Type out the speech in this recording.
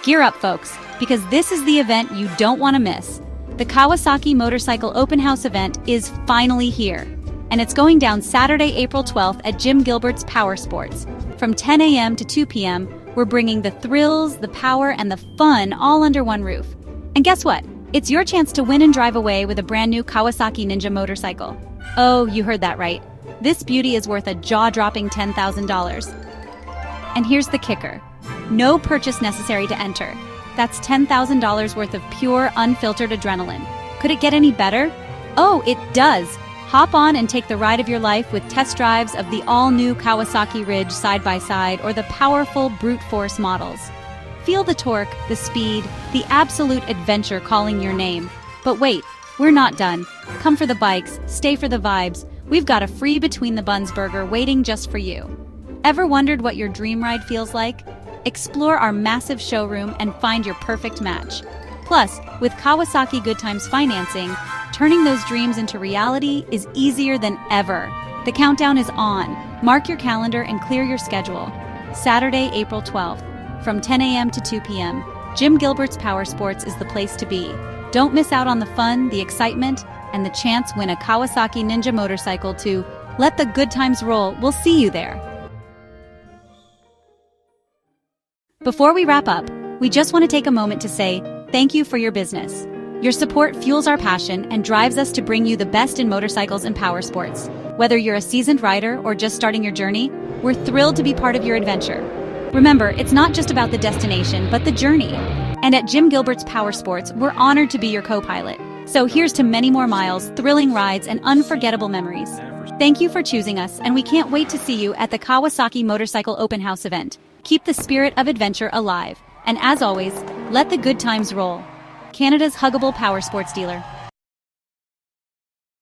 Gear up, folks, because this is the event you don't want to miss. The Kawasaki Motorcycle Open House event is finally here, and it's going down Saturday, April 12th at Jim Gilbert's PowerSports. From 10 a.m. to 2 p.m., we're bringing the thrills, the power, and the fun all under one roof. And guess what? It's your chance to win and drive away with a brand new Kawasaki Ninja motorcycle. Oh, you heard that right. This beauty is worth a jaw-dropping $10,000. And here's the kicker. No purchase necessary to enter. That's $10,000 worth of pure, unfiltered adrenaline. Could it get any better? Oh, it does! Hop on and take the ride of your life with test drives of the all-new Kawasaki Ridge side-by-side or the powerful brute force models. Feel the torque, the speed, the absolute adventure calling your name. But wait, we're not done. Come for the bikes, stay for the vibes. We've got a free Between-the-Buns burger waiting just for you. Ever wondered what your dream ride feels like? Explore our massive showroom and find your perfect match. Plus, with Kawasaki Good Times financing, turning those dreams into reality is easier than ever. The countdown is on. Mark your calendar and clear your schedule. Saturday, April 12th. From 10 a.m. to 2 p.m., Jim Gilbert's PowerSports is the place to be. Don't miss out on the fun, the excitement, and the chance to win a Kawasaki Ninja motorcycle to let the good times roll. We'll see you there. Before we wrap up, we just want to take a moment to say thank you for your business. Your support fuels our passion and drives us to bring you the best in motorcycles and powersports. Whether you're a seasoned rider or just starting your journey, we're thrilled to be part of your adventure. Remember, it's not just about the destination, but the journey. And at Jim Gilbert's PowerSports, we're honored to be your co-pilot. So here's to many more miles, thrilling rides, and unforgettable memories. Thank you for choosing us, and we can't wait to see you at the Kawasaki Motorcycle Open House event. Keep the spirit of adventure alive. And as always, let the good times roll. Canada's huggable powersports dealer.